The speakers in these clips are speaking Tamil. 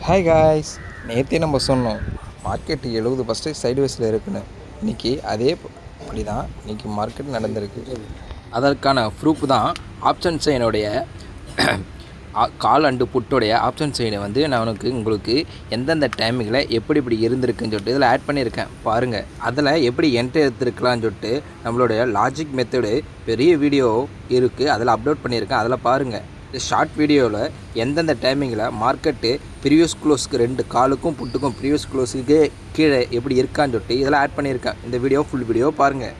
ஹாய் காய்ஸ், நேற்றே நம்ம சொன்னோம் மார்க்கெட்டு 70% சைட்வேஸில் இருக்குன்னு. இன்றைக்கி அதே அப்படி தான் இன்றைக்கி மார்க்கெட் நடந்திருக்கு. அதற்கான ப்ரூஃப் தான் ஆப்ஷன் செயினுடைய கால் அண்டு புட்டோடைய ஆப்ஷன் செயினை வந்து நான் உங்களுக்கு எந்தெந்த டைமிங்கில் எப்படி இருந்திருக்குன்னு சொல்லிட்டு இதில் ஆட் பண்ணியிருக்கேன் பாருங்கள். அதில் எப்படி என்ட்ரி எடுத்துருக்கலான்னு சொல்லிட்டு நம்மளுடைய லாஜிக் மெத்தடு பெரிய வீடியோ இருக்குது, அதில் அப்லோட் பண்ணியிருக்கேன், அதில் பாருங்கள். ஷார்ட் வீடியோவில் எந்தெந்த டைமிங்கில் மார்க்கெட்டு ப்ரீவியஸ் க்ளோஸ்க்கு 2 காலுக்கும் புட்டுக்கும் ப்ரீவியஸ் க்ளோஸுக்கு கீழே எப்படி இருக்கான்னு சொல்லிட்டு இதெல்லாம் ஆட் பண்ணியிருக்கேன். இந்த வீடியோ ஃபுல் வீடியோ பாருங்கள்.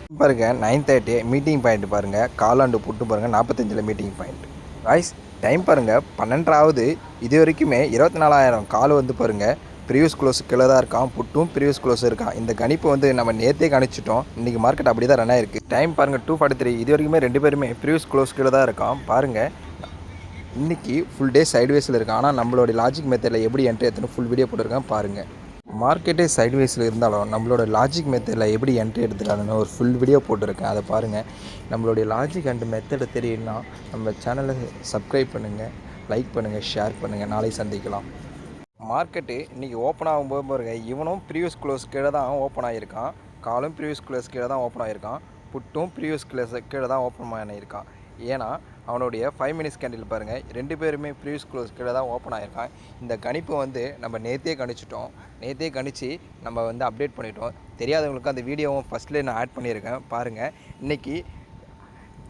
9:30 மீட்டிங் பாயிண்ட் பாருங்கள், காலாண்டு புட்டு பாருங்கள், 45 மீட்டிங் பாயிண்ட். வாய்ஸ் டைம் பாருங்கள் 12 இது வரைக்குமே 24,000 கால் வந்து பாருங்கள் ப்ரீவியஸ் க்ளோஸ் கீழே தான் இருக்கான், புட்டும் ப்ரீவியஸ் க்ளோஸ் இருக்கான். இந்த கணிப்பு வந்து நம்ம நேற்றே கணிச்சிட்டோம். இன்றைக்கி மார்க்கெட் அப்படி தான் ரன் ஆயிருக்கு. டைம் பாருங்கள் 2:43 இது வரைக்குமே 2 பேருமே ப்ரீவியஸ் க்ளோஸ் கீழே தான் இருக்கான் பாருங்கள். இன்றைக்கி ஃபுல் டே சைட்வேஸில் இருக்கான். ஆனால் நம்மளோட லாஜிக் மெத்தடில் எப்படி என்ட்ரி எடுத்துன்னு ஃபுல் வீடியோ போட்டிருக்கேன் பாருங்கள். மார்க்கெட்டே சைட்வேஸில் இருந்தாலும் நம்மளோட லாஜிக் மெத்தடில் எப்படி என்ட்ரி எடுத்துக்கலாம்னு ஒரு ஃபுல் வீடியோ போட்டிருக்கேன், அதை பாருங்கள். நம்மளுடைய லாஜிக் அண்ட் மெத்தடை தெரியும்னா நம்ம சேனலை சப்ஸ்கிரைப் பண்ணுங்கள், லைக் பண்ணுங்கள், ஷேர் பண்ணுங்கள். நாளை சந்திக்கலாம். மார்க்கெட்டு இன்றைக்கி ஓப்பன் ஆகும்போது பாருங்கள், இவனும் ப்ரீவியஸ் க்ளோஸ் கீழே தான் ஓப்பன் ஆகியிருக்கான், காலும் ப்ரீவியஸ் க்ளோஸ் கீழே தான் ஓப்பன் ஆகியிருக்கான், புட்டும் ப்ரீவியஸ் க்ளோஸ் கீழே தான் ஓப்பன் ஆகியிருக்கான். ஏன்னா அவனுடைய 5 மினிட்ஸ் கேண்டில் பாருங்கள், 2 பேருமே ப்ரீவியஸ் க்ளோஸ் கீழே தான் ஓப்பன் ஆகியிருக்கான். இந்த கணிப்பு வந்து நம்ம நேற்றே கணிச்சிட்டோம். நேற்றே கணிச்சு நம்ம வந்து அப்டேட் பண்ணிட்டோம். தெரியாதவங்களுக்கு அந்த வீடியோவும் ஃபஸ்ட்லேயே நான் ஆட் பண்ணியிருக்கேன் பாருங்கள். இன்றைக்கி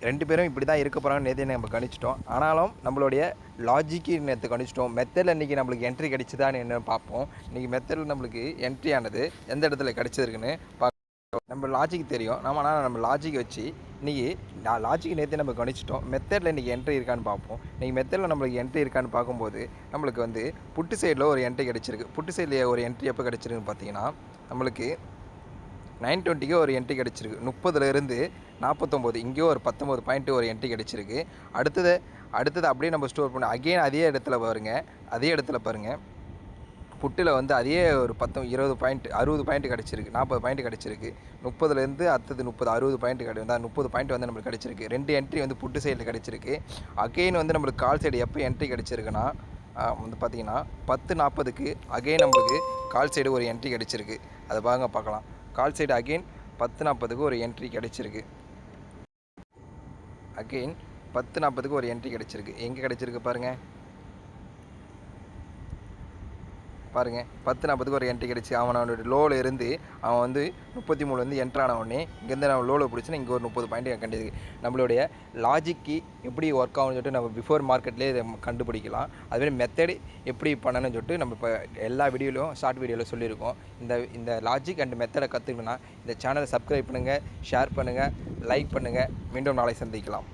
2 பேரும் இப்படி தான் இருக்க போகிறாங்க, நேற்றே நம்ம கணிச்சிட்டோம். ஆனாலும் நம்மளுடைய லாஜிக்கு நேற்று கணிச்சிட்டோம். மெத்தடில் இன்றைக்கி நம்மளுக்கு என்ட்ரி கிடச்சிதான்னு என்ன பார்ப்போம். இன்றைக்கி மெத்தடில் நம்மளுக்கு என்ட்ரி ஆனது எந்த இடத்துல கிடச்சிருக்குன்னு நம்ம லாஜிக் தெரியும். ஆனால் நம்ம லாஜிக் வச்சு இன்றைக்கி லாஜிக் நேற்று நம்ம கணிச்சிட்டோம். மெத்தடில் இன்றைக்கி என்ட்ரி இருக்கான்னு பார்ப்போம். இன்றைக்கி மெத்தடில் நம்மளுக்கு என்ட்ரி இருக்கான்னு பார்க்கும்போது நம்மளுக்கு வந்து புட்டு சைடில் ஒரு என்ட்ரி கிடச்சிருக்கு. புட்டு சைடில் ஒரு என்ட்ரி எப்போ கிடச்சிருக்குன்னு பார்த்தீங்கன்னா நம்மளுக்கு 9:20க்கு ஒரு என்ட்ரி கிடச்சிருக்கு. 30லேருந்து 49 இங்கேயும் ஒரு 19 பாயிண்ட்டு ஒரு என்ட்ரி கிடச்சிருக்கு. அடுத்தது அப்படியே நம்ம ஸ்டோர் பண்ண அகெயின் அதே இடத்துல பாருங்கள் புட்டில் வந்து அதே ஒரு 20 பாயிண்ட் 60 பாயிண்ட் கிடச்சிருக்கு, 40 பாயிண்ட் கிடச்சிருக்கு. 30லேருந்து அடுத்தது 60 பாயிண்ட் 30 பாயிண்ட் வந்து நம்மளுக்கு கிடச்சிருக்கு. 2 என்ட்ரி வந்து புட்டு சைடில் கிடச்சிருக்கு. அகெயின் வந்து நம்மளுக்கு கால் சைடு எப்போ என்ட்ரி கிடச்சிருக்குன்னா வந்து பார்த்திங்கன்னா 10:40க்கு அகெயின் நம்மளுக்கு கால் சைடு ஒரு என்ட்ரி கிடச்சிருக்கு. அதை பார்க்கலாம். கால் சைடு அகெயின் 10:40க்கு ஒரு என்ட்ரி கிடச்சிருக்கு. அகெயின் 10:40க்கு ஒரு என்ட்ரி கிடச்சிருக்கு. எங்கே கிடச்சிருக்கு பாருங்கள் 10:40க்கு ஒரு என்ட்ரி கிடச்சி அவனோட லோவில் இருந்து அவன் வந்து 33 என்ட்ரு ஆனவொடனே இங்கேருந்து நம்ம லோவில் பிடிச்சினா இங்கே ஒரு 30 பாயிண்ட் கண்டிருக்கு. நம்மளுடைய லாஜிக்கு எப்படி ஒர்க் ஆகும்னு சொல்லிட்டு நம்ம பிஃபோர் மார்க்கெட்லேயே இதை கண்டுபிடிக்கலாம். அதுமாதிரி மெத்தடு எப்படி பண்ணணும்னு சொல்லிட்டு நம்ம இப்போ எல்லா வீடியோலையும் ஷார்ட் வீடியோவில் சொல்லியிருக்கோம். இந்த லாஜிக் அண்ட் மெத்தடை கற்றுக்கணுன்னா இந்த சேனலை சப்ஸ்கிரைப் பண்ணுங்கள், ஷேர் பண்ணுங்கள், லைக் பண்ணுங்கள். மீண்டும் நாளை சந்திக்கலாம்.